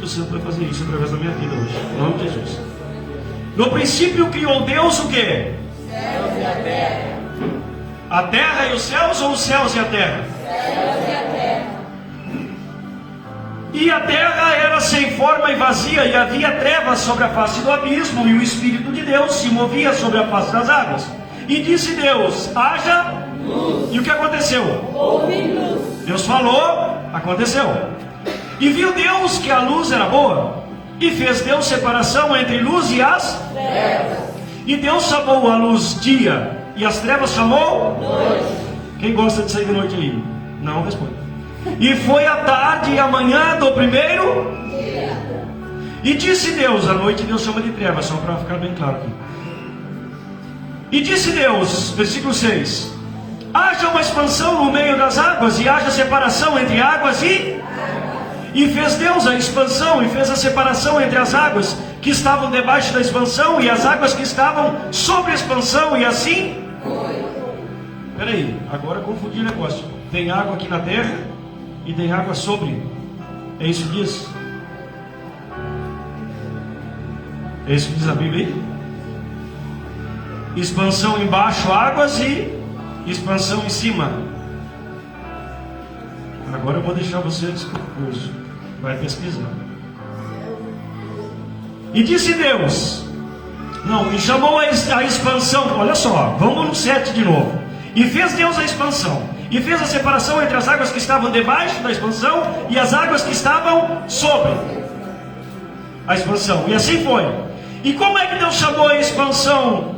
Espírito Santo vai fazer isso através da minha vida hoje, em nome de Jesus. No princípio criou Deus o quê? Céus e a terra. A terra e os céus, ou os céus e a terra? Céus e a terra. E a terra era sem forma e vazia, e havia trevas sobre a face do abismo, e o Espírito de Deus se movia sobre a face das águas. E disse Deus: haja luz. E o que aconteceu? Houve luz. Deus falou, aconteceu. E viu Deus que a luz era boa, e fez Deus separação entre luz e as trevas. E Deus chamou a luz dia, e as trevas chamou noite. Quem gosta de sair de noite aí? Não responde. E foi a tarde e a manhã do primeiro dia. E disse Deus, a noite Deus chama de trevas, só para ficar bem claro aqui. E disse Deus, versículo 6: haja uma expansão no meio das águas, e haja separação entre águas e fez Deus a expansão, e fez a separação entre as águas que estavam debaixo da expansão e as águas que estavam sobre a expansão, e assim foi. Peraí, agora confundi o negócio. Tem água aqui na terra e tem água sobre. É isso que diz? É isso que diz a Bíblia aí? Expansão embaixo, águas, e expansão em cima. Agora eu vou deixar vocês confusos. Vai pesquisar. E disse Deus, não, e chamou a expansão, olha só, vamos no 7 de novo. E fez Deus a expansão, e fez a separação entre as águas que estavam debaixo da expansão e as águas que estavam sobre a expansão. E assim foi. E como é que Deus chamou a expansão?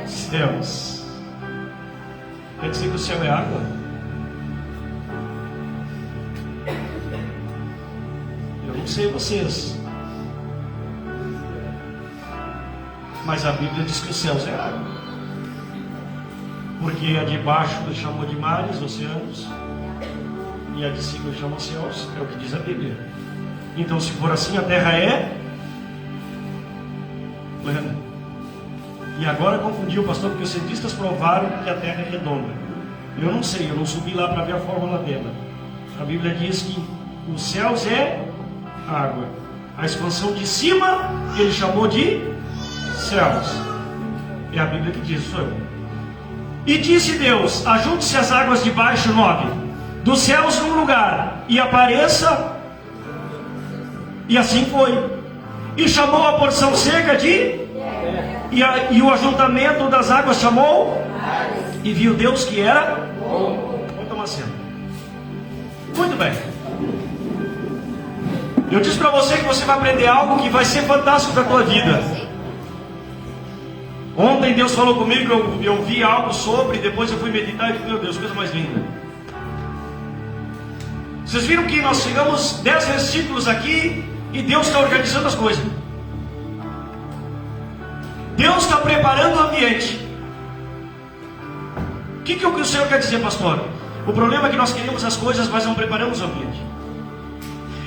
Céus. Quer dizer que o céu é água? Eu não sei vocês, mas a Bíblia diz que os céus é água. Porque a de baixo ele chamou de mares, oceanos, e a de cima ele chamou céus, é o que diz a Bíblia. Então, se for assim, a terra é plana. E agora confundiu, pastor, porque os cientistas provaram que a terra é redonda. Eu não sei, eu não subi lá para ver a fórmula dela. A Bíblia diz que os céus é água. A expansão de cima ele chamou de céus. É a Bíblia que diz, sou eu. E disse Deus: ajunte-se as águas de baixo, 9, dos céus num lugar, e apareça. E assim foi. E chamou a porção seca de e o ajuntamento das águas chamou. E viu Deus que era bom. Vamos tomar cena. Muito bem. Eu disse para você que você vai aprender algo que vai ser fantástico para a tua vida. Ontem Deus falou comigo, eu vi algo sobre, depois eu fui meditar e disse, meu Deus, coisa mais linda. Vocês viram que nós chegamos 10 versículos aqui e Deus está organizando as coisas. Deus está preparando o ambiente. O que o Senhor quer dizer, pastor? O problema é que nós queremos as coisas, mas não preparamos o ambiente.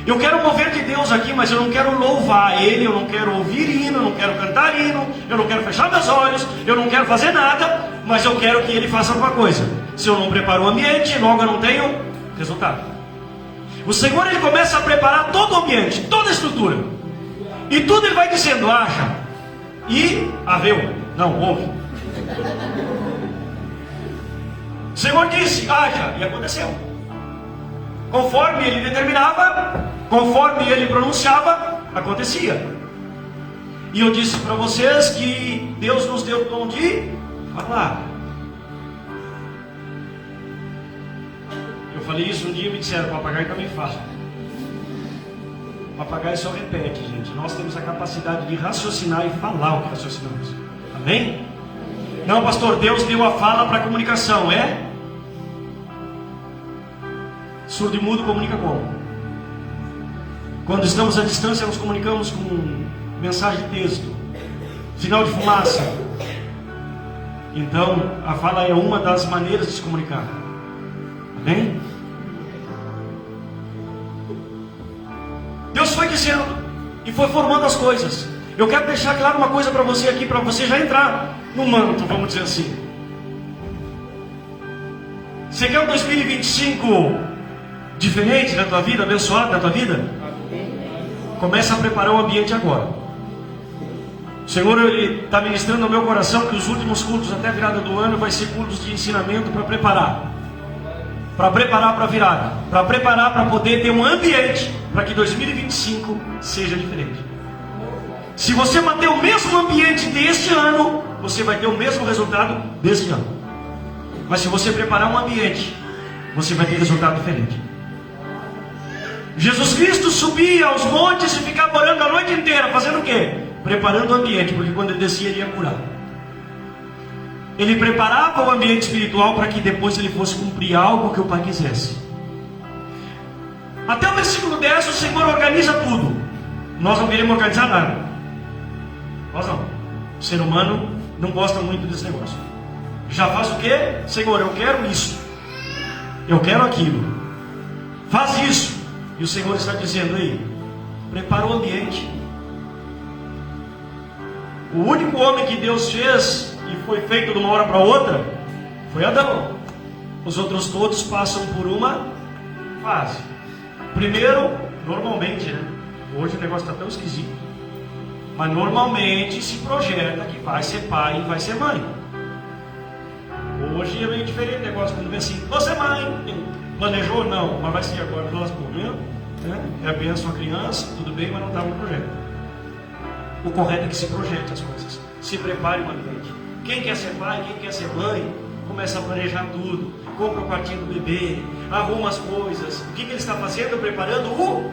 Eu quero mover de Deus aqui, mas eu não quero louvar Ele, eu não quero ouvir hino, eu não quero cantar hino, eu não quero fechar meus olhos, eu não quero fazer nada, mas eu quero que Ele faça alguma coisa. Se eu não preparo o ambiente, logo eu não tenho resultado. O Senhor, Ele começa a preparar todo o ambiente, toda a estrutura, e tudo Ele vai dizendo, haja, e haveu, não, houve. O Senhor disse, haja, e aconteceu. Conforme Ele determinava, conforme Ele pronunciava, acontecia. E eu disse para vocês que Deus nos deu o dom de falar. Eu falei isso um dia e me disseram, papagaio também fala. Papagaio só repete, gente. Nós temos a capacidade de raciocinar e falar o que raciocinamos. Amém? Não, pastor, Deus deu a fala para a comunicação, é? Surdo e mudo comunica como? Quando estamos à distância, nos comunicamos com mensagem de texto, sinal de fumaça. Então, a fala é uma das maneiras de se comunicar. Amém? Deus foi dizendo e foi formando as coisas. Eu quero deixar claro uma coisa para você aqui, para você já entrar no manto, vamos dizer assim. Você quer um 2025 diferente na tua vida, abençoado na tua vida? Começa a preparar o ambiente agora. O Senhor está ministrando no meu coração que os últimos cultos até a virada do ano vai ser cultos de ensinamento para preparar para a virada, para preparar para poder ter um ambiente para que 2025 seja diferente. Se você manter o mesmo ambiente deste ano, você vai ter o mesmo resultado deste ano. Mas se você preparar um ambiente, você vai ter resultado diferente. Jesus Cristo subia aos montes e ficava orando a noite inteira, fazendo o quê? Preparando o ambiente, porque quando ele descia ele ia curar. Ele preparava o ambiente espiritual para que depois ele fosse cumprir algo que o Pai quisesse. Até o versículo 10 o Senhor organiza tudo. Nós não queremos organizar nada. Nós não. O ser humano não gosta muito desse negócio. Já faz o quê? Senhor, eu quero isso, eu quero aquilo, faz isso. E o Senhor está dizendo aí, prepara o ambiente. O único homem que Deus fez e foi feito de uma hora para outra foi Adão. Os outros todos passam por uma fase. Primeiro, normalmente, né? Hoje o negócio está tão esquisito, mas normalmente se projeta que vai ser pai e vai ser mãe. Hoje é meio diferente o negócio, quando vem assim, você é mãe, planejou? Não, mas vai ser agora, nós comemos, né? É a bênção a criança, tudo bem, mas não está no projeto. O correto é que se projete as coisas, se prepare uma ambiente. Quem quer ser pai, quem quer ser mãe, começa a planejar tudo, compra o quartinho do bebê, arruma as coisas. O que ele está fazendo? Preparando o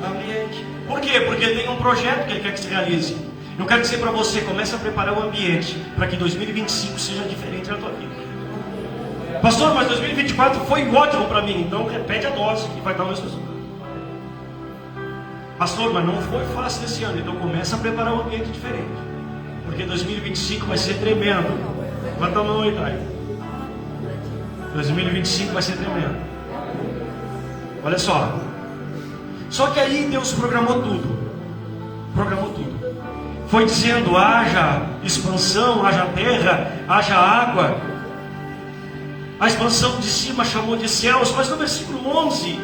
ambiente. Por quê? Porque ele tem um projeto que ele quer que se realize. Eu quero dizer para você, comece a preparar o ambiente para que 2025 seja diferente na tua vida. Pastor, mas 2024 foi ótimo para mim, então repete a dose e vai dar o mesmo resultado. Pastor, mas não foi fácil esse ano, então começa a preparar um ambiente diferente, porque 2025 vai ser tremendo. Levanta a mão aí, Thay. 2025 vai ser tremendo. Olha só. Só que aí Deus programou tudo. Programou tudo. Foi dizendo, haja expansão, haja terra, haja água. A expansão de cima chamou de céus, mas no versículo 11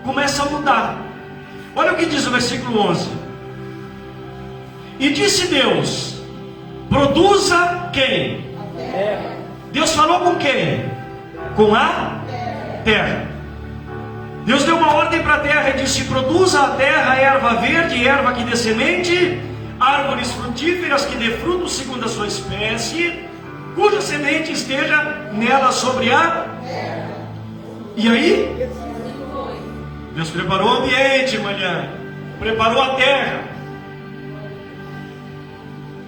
começa a mudar. Olha o que diz o versículo 11. E disse Deus, produza quem? Deus falou com quem? Com a terra. Deus deu uma ordem para a terra e disse, produza a terra erva verde, erva que dê semente, árvores frutíferas que dê fruto segundo a sua espécie, cuja semente esteja nela sobre a terra. E aí? Deus preparou o ambiente, manhã. Preparou a terra.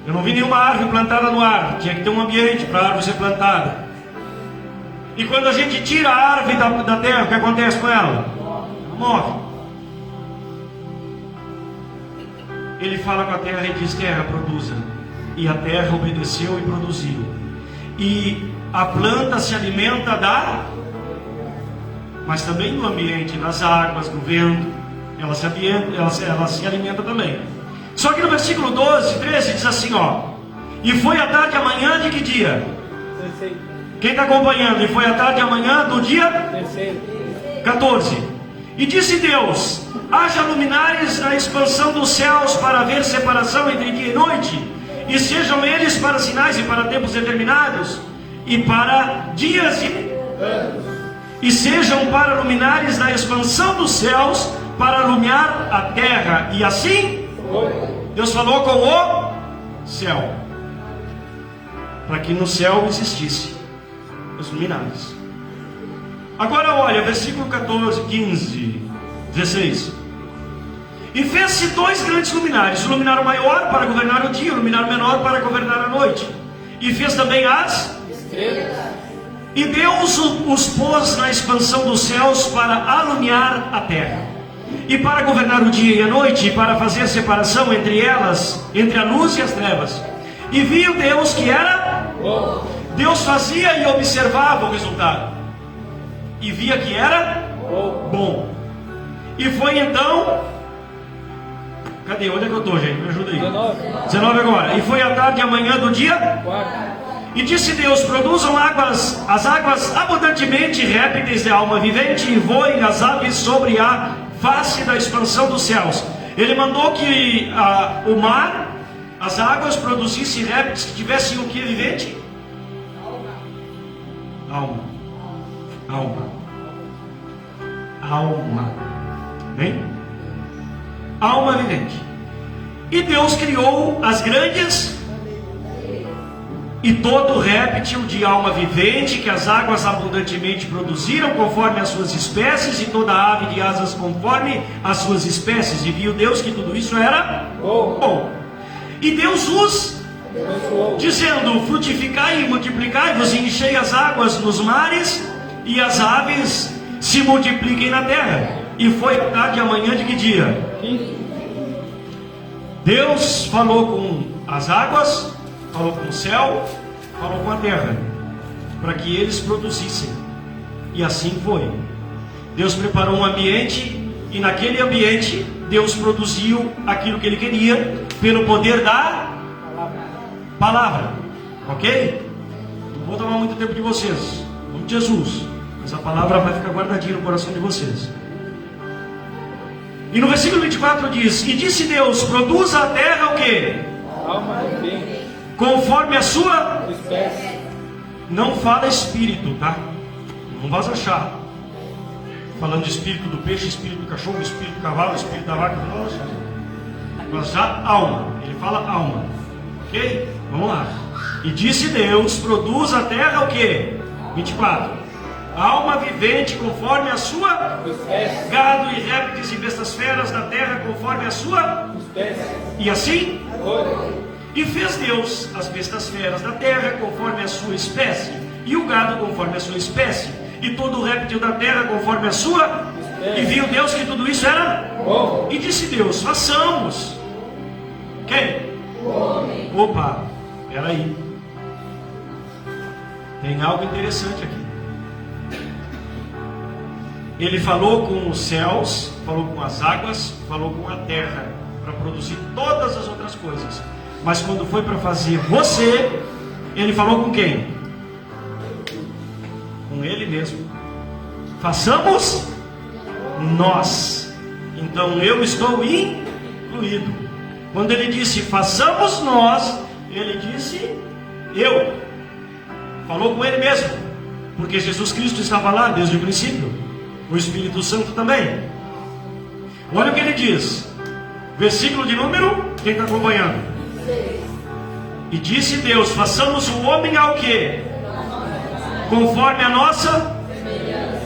Eu não vi nenhuma árvore plantada no ar. Tinha que ter um ambiente para a árvore ser plantada. E quando a gente tira a árvore da terra, o que acontece com ela? Ela morre. Ele fala com a terra e diz, terra, produza. E a terra obedeceu e produziu. E a planta se alimenta mas também do ambiente, das águas, do vento. Ela se alimenta também. Só que no versículo 12, 13 diz assim, ó. E foi a tarde a manhã de que dia? Quem está acompanhando? E foi a tarde a manhã do dia? 14. E disse Deus, haja luminares na expansão dos céus para haver separação entre dia e noite, e sejam eles para sinais e para tempos determinados, e para dias e sejam para luminares na expansão dos céus, para alumiar a terra. E assim, Deus falou com o céu, para que no céu existisse os luminares. Agora olha, versículo 14, 15, 16. E fez-se 2 grandes luminares, o luminário maior para governar o dia, o luminário menor para governar a noite. E fez também as estrelas. E Deus os pôs na expansão dos céus para alumiar a terra, e para governar o dia e a noite, e para fazer separação entre elas, entre a luz e as trevas. E viu Deus que era bom. Deus fazia e observava o resultado, e via que era bom. E foi então... Cadê? Onde é que eu estou, gente? Me ajuda aí. 19 agora. E foi a tarde e a manhã do dia 4. E disse Deus, produzam as águas abundantemente, répteis de alma vivente, e voem as aves sobre a face da expansão dos céus. Ele mandou que o mar, as águas produzissem répteis que tivessem o que vivente? Alma. Bem? Alma vivente. E Deus criou as grandes e todo réptil de alma vivente que as águas abundantemente produziram conforme as suas espécies, e toda ave de asas conforme as suas espécies. E viu Deus que tudo isso era bom. E Deus os dizendo: frutificai e multiplicai-vos, e enchei as águas nos mares, e as aves se multipliquem na terra. E foi a tarde e a manhã de que dia? Deus falou com as águas, falou com o céu, falou com a terra, para que eles produzissem. E assim foi. Deus preparou um ambiente, e naquele ambiente Deus produziu aquilo que Ele queria, pelo poder da palavra. Ok? Não vou tomar muito tempo de vocês, em nome de Jesus, mas a palavra vai ficar guardadinha no coração de vocês. E no versículo 24 diz: e disse Deus: produza a terra o quê? Alma vivente, Conforme a sua espécie. Não fala espírito, tá? Não vas achar falando de espírito do peixe, espírito do cachorro, espírito do cavalo, espírito da vaca. Não vas achar. Mas já alma. Ele fala alma. Ok? Vamos lá. E disse Deus: produz a terra o quê? 24. Alma vivente conforme a sua Espécie. gado e répteis e bestas feras da terra conforme a sua. Espécie. E assim Foi. e fez Deus as bestas feras da terra conforme a sua espécie, e o gado conforme a sua espécie, e todo o réptil da terra conforme a sua. E viu Deus que tudo isso era Bom. e disse Deus: façamos. Quem? Opa, peraí, tem algo interessante aqui. Ele falou com os céus, falou com as águas, falou com a terra, para produzir todas as outras coisas. Mas quando foi para fazer você, Ele falou com quem? Com Ele mesmo. Façamos nós. Então eu estou incluído. Quando Ele disse façamos nós, Ele disse eu. Falou com Ele mesmo, porque Jesus Cristo estava lá desde o princípio. O Espírito Santo também. Olha o que Ele diz. Versículo de número, quem está acompanhando? E disse Deus: façamos o homem ao quê? Conforme a nossa,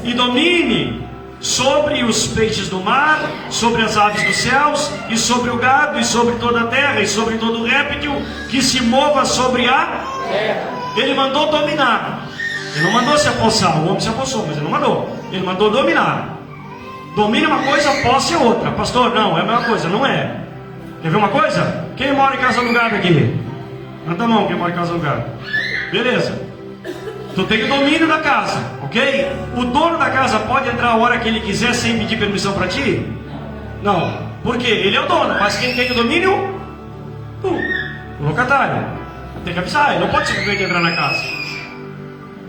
e domine sobre os peixes do mar, sobre as aves dos céus, e sobre o gado, e sobre toda a terra, e sobre todo réptil que se mova sobre a terra. Ele mandou dominar. Ele não mandou se apossar. O homem se apossou, mas ele não mandou. Ele mandou dominar. Domine uma coisa, posse é outra. Pastor, não, é a mesma coisa. Não é. Quer ver uma coisa? Quem mora em casa alugada aqui? Levanta a mão, quem mora em casa alugada. Beleza. Tu tem o domínio da casa, ok? O dono da casa pode entrar a hora que ele quiser sem pedir permissão para ti? Não. Por quê? Ele é o dono, mas quem tem o domínio? Tu, o locatário. Tem que avisar, ele não pode simplesmente entrar na casa.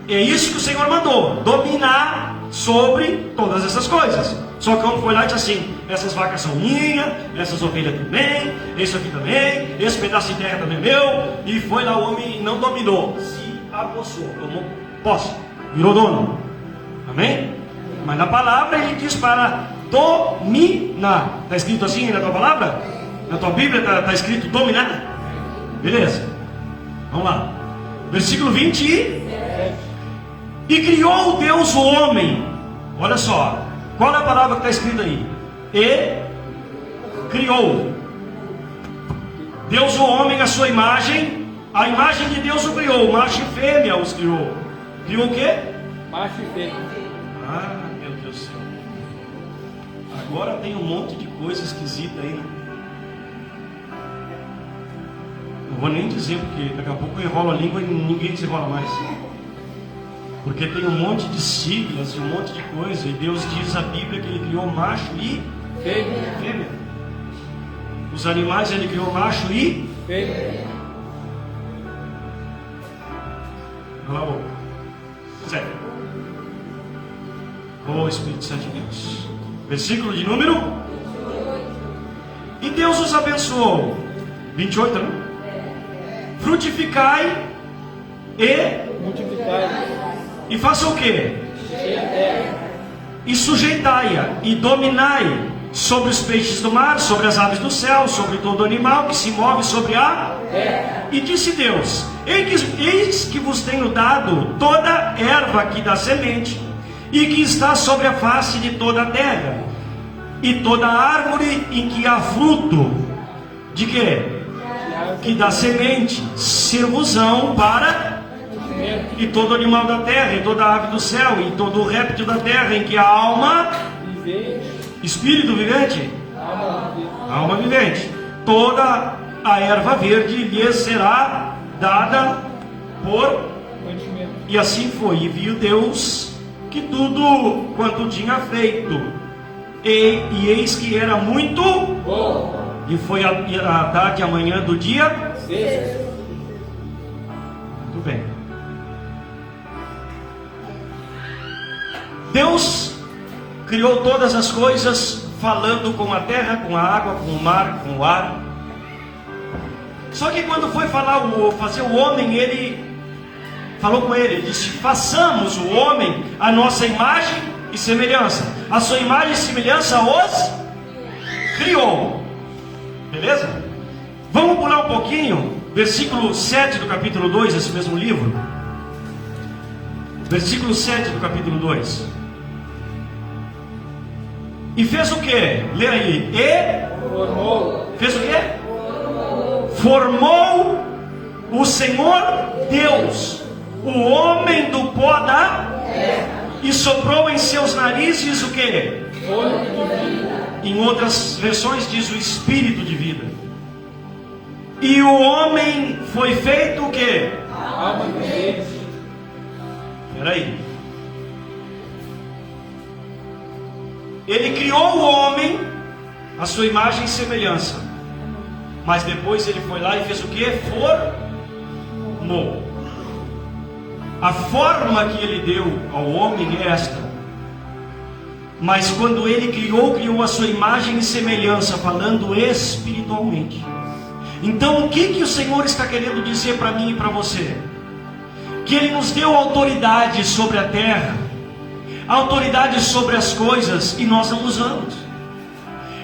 É isso que o Senhor mandou, dominar sobre todas essas coisas. Só que o homem foi lá e disse assim: essas vacas são minhas, essas ovelhas também, isso aqui também, esse pedaço de terra também é meu. E foi lá, o homem não dominou, se apossou, tomou posse, virou dono. Amém? Mas na palavra ele diz para dominar. Está escrito assim na tua palavra? Na tua Bíblia está escrito dominar? Beleza, vamos lá. Versículo 20. E criou Deus o homem. Olha só, qual é a palavra que está escrita aí? E criou Deus o homem à sua imagem. A imagem de Deus o criou, macho e fêmea os criou. Criou o quê? Macho e fêmea. Ah, meu Deus do céu. Agora tem um monte de coisa esquisita aí, né? Não vou nem dizer, porque daqui a pouco eu enrolo a língua e ninguém desenrola mais. Porque tem um monte de siglas e um monte de coisa. E Deus diz na Bíblia que Ele criou macho e fêmea. Os animais Ele criou macho e Fêmea. Cala a boca. Sério. Oh Espírito Santo de Deus. Versículo de número. E Deus os abençoou. 28, não? Frutificai Multiplicai. e faça o quê? Enchei a terra. E sujeitai-a, e dominai sobre os peixes do mar, sobre as aves do céu, sobre todo animal que se move sobre a terra. E disse Deus: eis que vos tenho dado toda erva que dá semente, e que está sobre a face de toda a terra, e toda árvore em que há fruto, de quê? Que dá semente, servosão para, e todo animal da terra, e toda ave do céu, e todo réptil da terra em que há alma, espírito vivente, alma vivente, toda a erva verde lhes será dada por Mantimento. E assim foi, e viu Deus que tudo quanto tinha feito, e eis que era muito Bom. e foi a tarde e a manhã do dia. Sexta. Muito bem. Deus criou todas as coisas, falando com a terra, com a água, com o mar, com o ar. Só que quando foi fazer o homem, ele falou com ele, disse: façamos o homem a nossa imagem e semelhança. A sua imagem e semelhança os criou. Beleza? Vamos pular um pouquinho, versículo 7 do capítulo 2, esse mesmo livro. Versículo 7 do capítulo 2. E fez o que? Lê aí. E Formou. fez o que? Formou o Senhor Deus o homem do pó da terra e soprou em seus narizes o que? Fôlego de vida. Em outras versões diz o espírito de vida. E o homem foi feito o que? Alma vivente. Espera aí. Ele criou o homem à sua imagem e semelhança. Mas depois ele foi lá e fez o que? Formou. A forma que ele deu ao homem é esta. Mas quando ele criou a sua imagem e semelhança, falando espiritualmente. Então o que o Senhor está querendo dizer para mim e para você? Que Ele nos deu autoridade sobre a terra, autoridade sobre as coisas, e nós não usamos.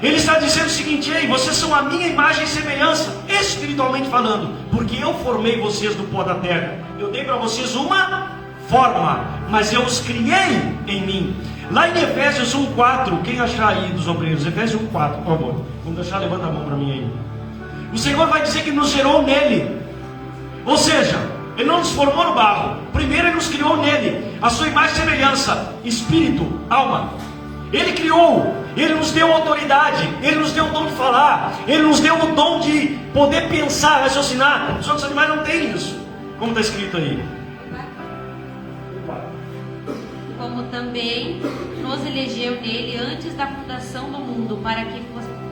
Ele está dizendo o seguinte: ei, vocês são a minha imagem e semelhança, espiritualmente falando, porque eu formei vocês do pó da terra. Eu dei para vocês uma forma, mas eu os criei em mim. Lá em Efésios 1:4, quem achar aí dos obreiros, Efésios 1:4, por favor, vamos deixar, levanta a mão para mim aí. O Senhor vai dizer que nos gerou nele, ou seja, Ele não nos formou no barro, primeiro Ele nos criou nele, a sua imagem e semelhança, espírito, alma. Ele criou, Ele nos deu autoridade, Ele nos deu o dom de falar, Ele nos deu o dom de poder pensar, raciocinar. Os outros animais não têm isso, como está escrito aí. Como também nos elegeu nele antes da fundação do mundo, para que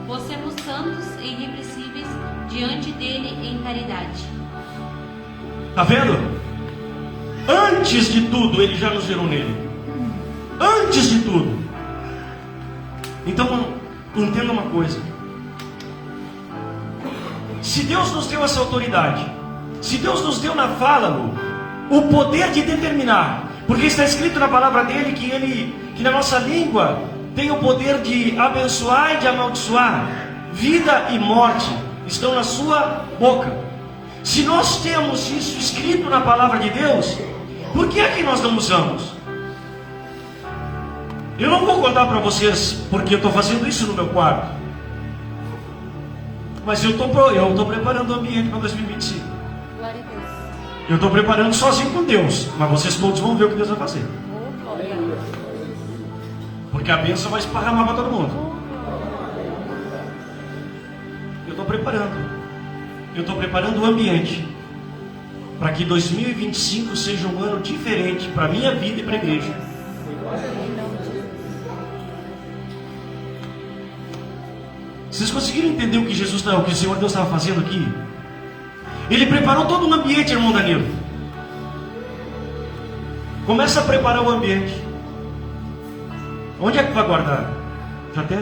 fossemos santos e irrepreensíveis diante dele em caridade. Está vendo? Antes de tudo, Ele já nos gerou nele. Antes de tudo. Então, entenda uma coisa. Se Deus nos deu essa autoridade, se Deus nos deu na fala, Lu, o poder de determinar, porque está escrito na palavra dele que na nossa língua tem o poder de abençoar e de amaldiçoar. Vida e morte estão na sua boca. Se nós temos isso escrito na palavra de Deus, por que é que nós não usamos? Eu não vou contar para vocês porque eu estou fazendo isso no meu quarto, mas eu estou preparando o ambiente para 2025. Glória a Deus. Eu estou preparando sozinho com Deus, mas vocês todos vão ver o que Deus vai fazer, Oh, glória. porque a bênção vai esparramar para todo mundo. Eu estou preparando o ambiente para que 2025 seja um ano diferente para a minha vida e para a igreja. Vocês conseguiram entender o que o Senhor Deus estava fazendo aqui? Ele preparou todo um ambiente, irmão Danilo. Começa a preparar o ambiente. Onde é que vai guardar? Já tem?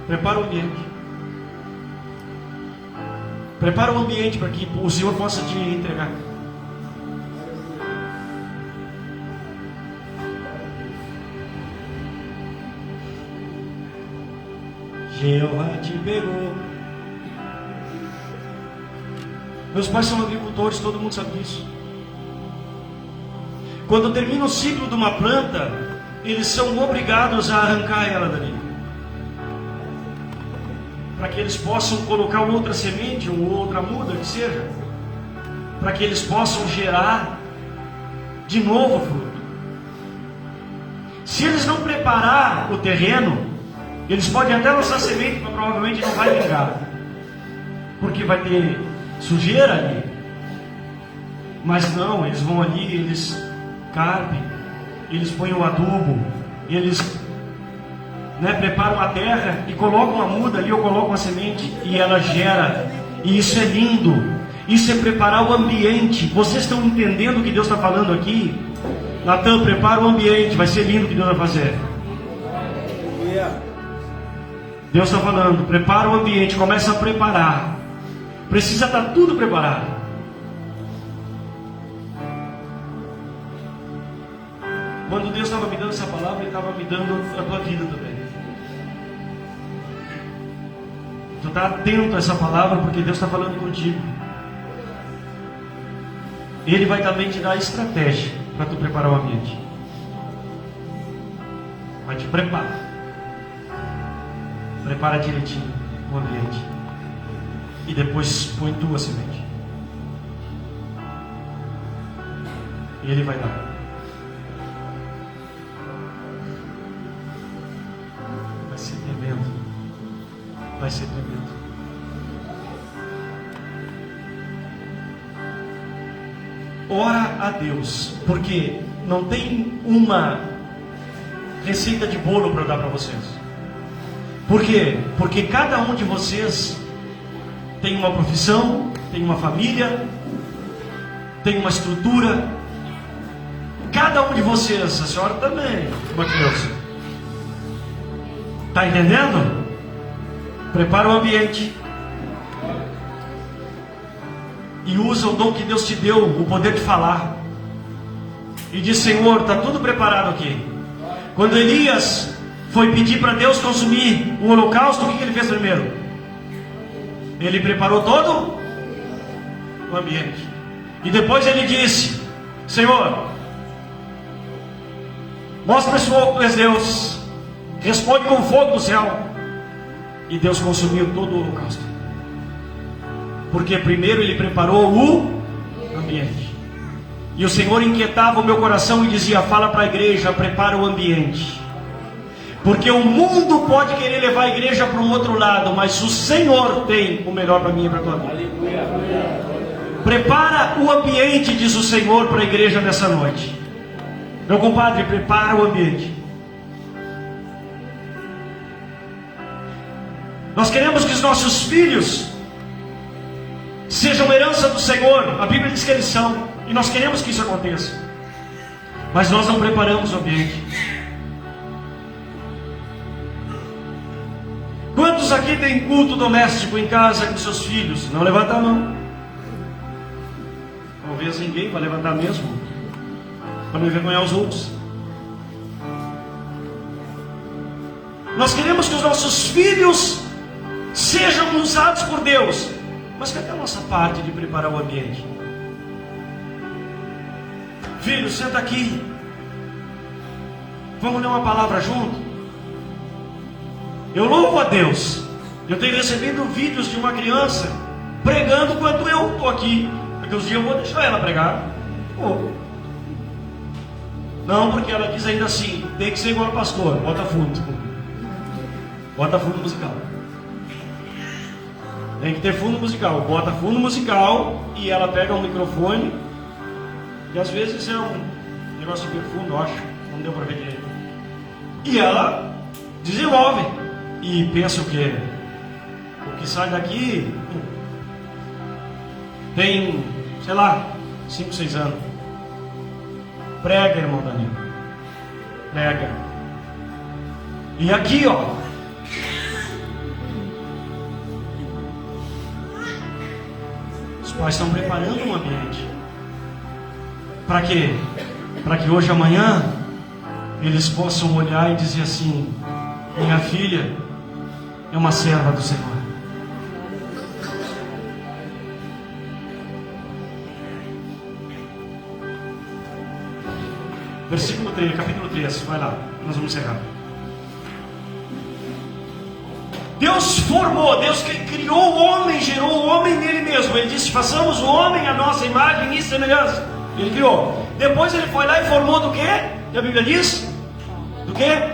Prepara o ambiente. Prepara o ambiente para que o Senhor possa te entregar. Jeová te pegou. Meus pais são agricultores, todo mundo sabe disso. Quando termina o ciclo de uma planta, eles são obrigados a arrancar ela dali, para que eles possam colocar outra semente ou outra muda, que seja, para que eles possam gerar de novo fruto. Se eles não preparar o terreno, eles podem até lançar semente, mas provavelmente não vai vingar, porque vai ter sujeira ali. Mas não, eles vão ali, eles carpem, eles põem o adubo, eles preparam a terra e colocam a muda ali, ou colocam a semente, e ela gera. E isso é lindo. Isso é preparar o ambiente. Vocês estão entendendo o que Deus está falando aqui? Natan, prepara o ambiente, vai ser lindo o que Deus vai fazer. Deus está falando, prepara o ambiente, começa a preparar. Precisa estar tudo preparado. Quando Deus estava me dando essa palavra, Ele estava me dando a tua vida também. Tu está atento a essa palavra, porque Deus está falando contigo. Ele vai também te dar a estratégia para tu preparar o ambiente. Vai te preparar. Prepara direitinho o ambiente. E depois põe tua semente. E Ele vai dar. Vai ser tremendo. Vai ser tremendo. Ora a Deus, porque não tem uma receita de bolo para dar para vocês. Por quê? Porque cada um de vocês tem uma profissão, tem uma família, tem uma estrutura. Cada um de vocês, a senhora também, Mateus. Está entendendo? Prepara o ambiente. E usa o dom que Deus te deu, o poder de falar. E diz: Senhor, está tudo preparado aqui. Quando Elias foi pedir para Deus consumir o holocausto, o que ele fez primeiro? Ele preparou todo o ambiente. E depois ele disse: Senhor, mostra esse fogo, és Deus, responde com o fogo do céu. E Deus consumiu todo o holocausto. Porque primeiro Ele preparou o ambiente. E o Senhor inquietava o meu coração e dizia: fala para a igreja, prepara o ambiente. Porque o mundo pode querer levar a igreja para um outro lado, mas o Senhor tem o melhor para mim e para a tua vida. Prepara o ambiente, diz o Senhor para a igreja nessa noite. Meu compadre, prepara o ambiente. Nós queremos que os nossos filhos sejam herança do Senhor. A Bíblia diz que eles são, e nós queremos que isso aconteça. Mas nós não preparamos o ambiente. Quantos aqui têm culto doméstico em casa com seus filhos? Não levanta a mão. Talvez ninguém vai levantar mesmo, para não envergonhar os outros. Nós queremos que os nossos filhos sejam usados por Deus. Mas cadê a nossa parte de preparar o ambiente? Filho, senta aqui. Vamos ler uma palavra junto. Eu louvo a Deus. Eu tenho recebido vídeos de uma criança pregando quando eu estou aqui. Porque os dias eu vou deixar ela pregar. Não, porque ela diz ainda assim: tem que ser igual ao pastor. Bota fundo. Bota fundo musical. Tem que ter fundo musical. Bota fundo musical e ela pega um microfone. E às vezes é um negócio de fundo, eu acho. Não deu para ver direito. E ela desenvolve. E pensa o quê? O que sai daqui tem, sei lá, 5, 6 anos. Prega, irmão Danilo. Prega. E aqui, ó, pais estão preparando um ambiente. Para quê? Para que hoje, amanhã, eles possam olhar e dizer assim: minha filha é uma serva do Senhor. Versículo 3, capítulo 3, vai lá, nós vamos encerrar. Deus formou, Deus criou o homem, gerou o homem nele mesmo. Ele disse: façamos o homem a nossa imagem e semelhança. Ele criou. Depois ele foi lá e formou do quê? Que a Bíblia diz? Do quê?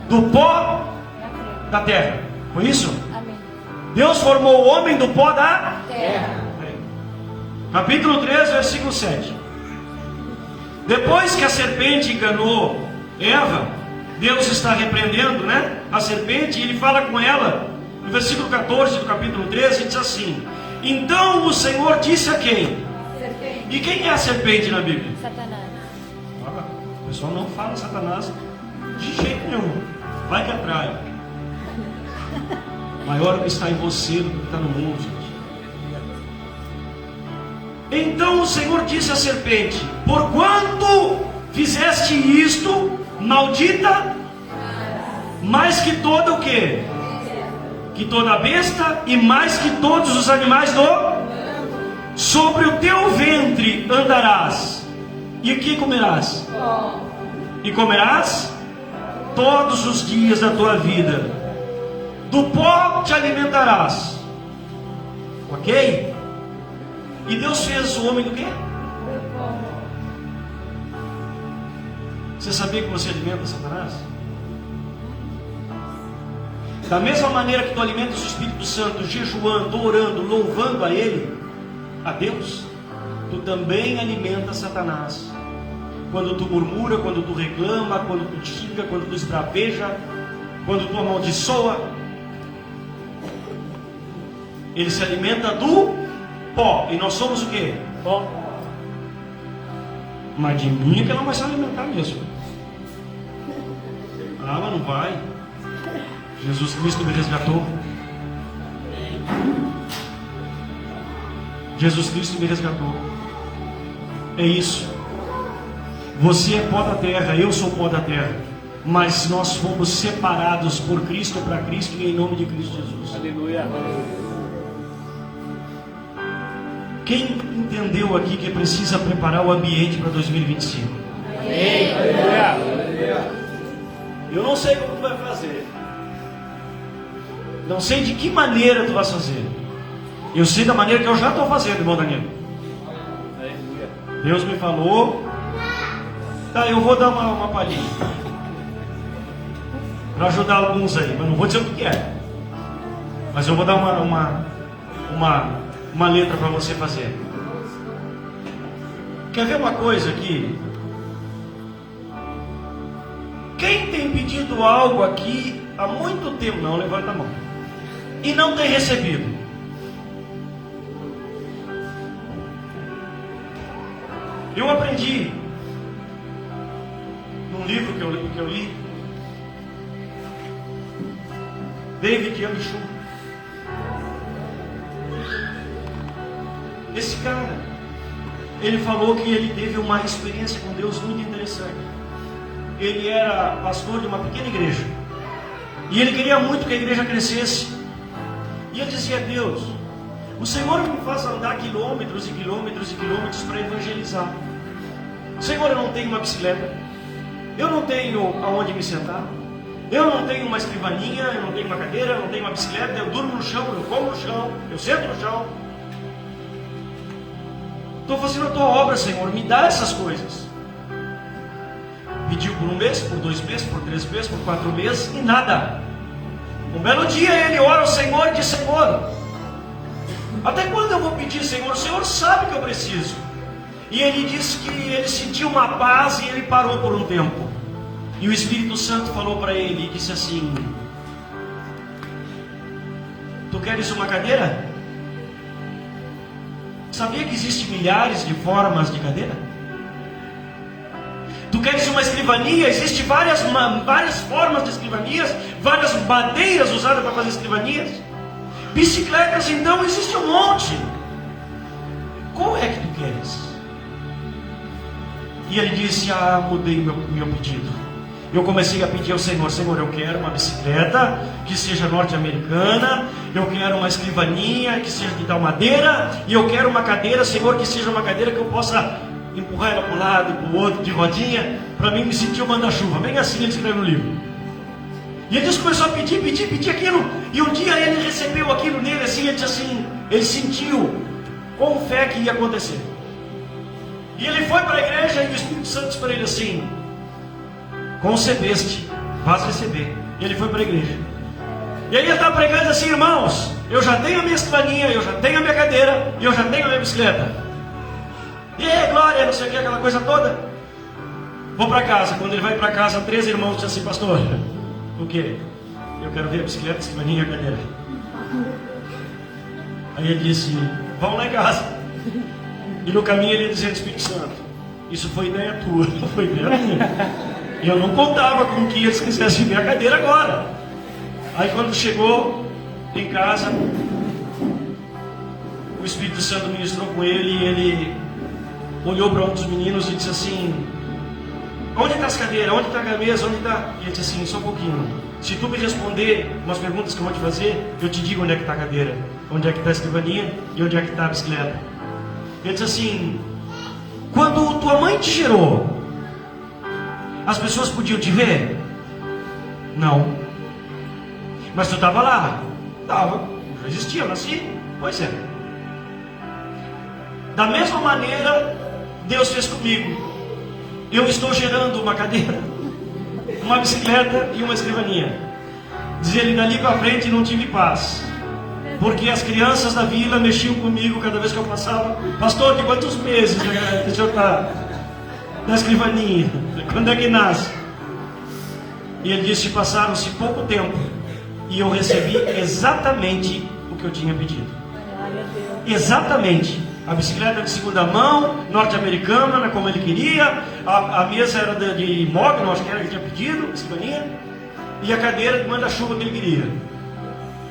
Do pó da terra. Foi isso? Amém. Deus formou o homem do pó da Terra. Capítulo 3, versículo 7. Depois que a serpente enganou Eva, Deus está repreendendo, né, a serpente, e ele fala com ela, no versículo 14 do capítulo 13, diz assim: então o Senhor disse a quem? Serpente. E quem é a serpente na Bíblia? Satanás. O pessoal não fala Satanás de jeito nenhum. Vai que atrai. Maior o que está em você do que está no mundo, gente. Então o Senhor disse à serpente: porquanto fizeste isto, maldita, mais que toda o quê? Que toda besta e mais que todos os animais do... sobre o teu ventre andarás. E o que comerás? E comerás todos os dias da tua vida. Do pó te alimentarás. Ok? E Deus fez o homem do quê? Você sabia que você alimenta Satanás? Da mesma maneira que tu alimentas o Espírito Santo, jejuando, orando, louvando a Ele, a Deus, tu também alimenta Satanás. Quando tu murmura, quando tu reclama, quando tu xinga, quando tu esbraveja, quando tu amaldiçoa, ele se alimenta do pó. E nós somos o quê? Pó. Mas de mim é que ela vai se alimentar mesmo. Ah, mas não vai. Jesus Cristo me resgatou. Jesus Cristo me resgatou. É isso. Você é pó da terra, eu sou pó da terra. Mas nós fomos separados por Cristo, para Cristo e em nome de Cristo Jesus. Aleluia. Quem entendeu aqui que precisa preparar o ambiente para 2025? Amém. Aleluia. Eu não sei como tu vai fazer. Não sei de que maneira tu vai fazer. Eu sei da maneira que eu já estou fazendo, irmão Danilo. Aleluia. Deus me falou. Tá, eu vou dar uma palhinha para ajudar alguns aí, mas não vou dizer o que é. Mas eu vou dar uma letra para você fazer. Quer ver uma coisa aqui? Quem tem pedido algo aqui há muito tempo? Não, levanta a mão. E não tem recebido. Eu aprendi num livro que eu li, David Young Chu. Esse cara, ele falou que ele teve uma experiência com Deus muito interessante. Ele era pastor de uma pequena igreja e ele queria muito que a igreja crescesse. E ele dizia: Deus, o Senhor me faz andar quilômetros e quilômetros e quilômetros para evangelizar. Senhor, eu não tenho uma bicicleta, eu não tenho aonde me sentar, eu não tenho uma escrivaninha, eu não tenho uma cadeira, eu não tenho uma bicicleta, eu durmo no chão, eu como no chão, eu sento no chão. Estou fazendo a tua obra, Senhor, me dá essas coisas. Pediu por 1 mês, por 2 meses, por 3 meses, por 4 meses e nada. Um belo dia ele ora ao Senhor e diz: Senhor, até quando eu vou pedir, Senhor? O Senhor sabe que eu preciso. E ele disse que ele sentiu uma paz e ele parou por um tempo. E o Espírito Santo falou para ele e disse assim: tu queres uma cadeira? Sabia que existem milhares de formas de cadeira? Tu queres uma escrivania? Existem várias formas de escrivanias, várias madeiras usadas para fazer escrivanias. Bicicletas, então, existe um monte. qual é que tu queres? E ele disse, mudei meu pedido. Eu comecei a pedir ao Senhor, Senhor, eu quero uma bicicleta que seja norte-americana, eu quero uma escrivaninha que seja de tal madeira, e eu quero uma cadeira, Senhor, que seja uma cadeira que eu possa empurrar ela para um lado e para o outro, de rodinha, para mim me sentir o manda-chuva. Bem assim ele escreve no livro. E ele disse, começou a pedir aquilo, e um dia ele recebeu aquilo nele, assim, ele disse assim, ele sentiu com fé que ia acontecer. E ele foi para a igreja e o Espírito Santo disse para ele assim, concebeste, vais receber. E ele foi para a igreja. E aí ele está pregando assim, irmãos, eu já tenho a minha escrivaninha, eu já tenho a minha cadeira, e eu já tenho a minha bicicleta. E aí, glória, não sei o que, aquela coisa toda. Vou para casa. Quando ele vai para casa, 3 irmãos dizem assim, pastor, o quê? Eu quero ver a bicicleta, a escrivaninha e a cadeira. Aí ele disse, vamos lá em casa. E no caminho ele dizia, Espírito Santo, isso foi ideia tua, não foi ideia minha. E eu não contava com que eles quisessem ver a cadeira agora. Aí quando chegou em casa, o Espírito Santo ministrou com ele e ele olhou para um dos meninos e disse assim, onde está as cadeiras? Onde está a mesa? Onde está? E ele disse assim, só um pouquinho. Se tu me responder umas perguntas que eu vou te fazer, eu te digo onde é que está a cadeira, onde é que está a escrivaninha e onde é que está a bicicleta. Ele disse assim, quando tua mãe te gerou, as pessoas podiam te ver? Não. Mas tu estava lá? Estava. Já existia, eu nasci? Pois é. Da mesma maneira, Deus fez comigo. Eu estou gerando uma cadeira, uma bicicleta e uma escrivaninha. Diz ele, dali para frente não tive paz. Porque as crianças da vila mexiam comigo cada vez que eu passava. Pastor, de quantos meses o senhor está na escrivaninha? Quando é que nasce? E ele disse, passaram-se pouco tempo e eu recebi exatamente o que eu tinha pedido. Exatamente. A bicicleta de segunda mão, norte-americana, como ele queria. A mesa era de mogno, acho que era que ele tinha pedido, escrivaninha. E a cadeira de manda-chuva que ele queria.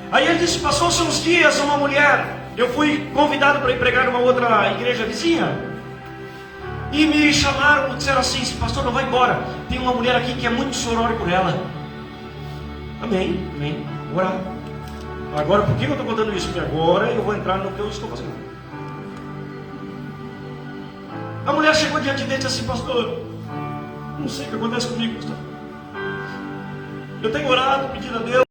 Aí ele disse, passou-se uns dias, uma mulher, eu fui convidado para ir pregar numa outra igreja vizinha, e me chamaram e disseram assim, pastor, não vai embora, tem uma mulher aqui que é muito senhor, ore por ela. Amém, amém, orar. Agora, por que eu estou contando isso? Porque agora eu vou entrar no que eu estou fazendo. A mulher chegou diante dele e disse assim, pastor, não sei o que acontece comigo, pastor. Eu tenho orado, pedido a Deus.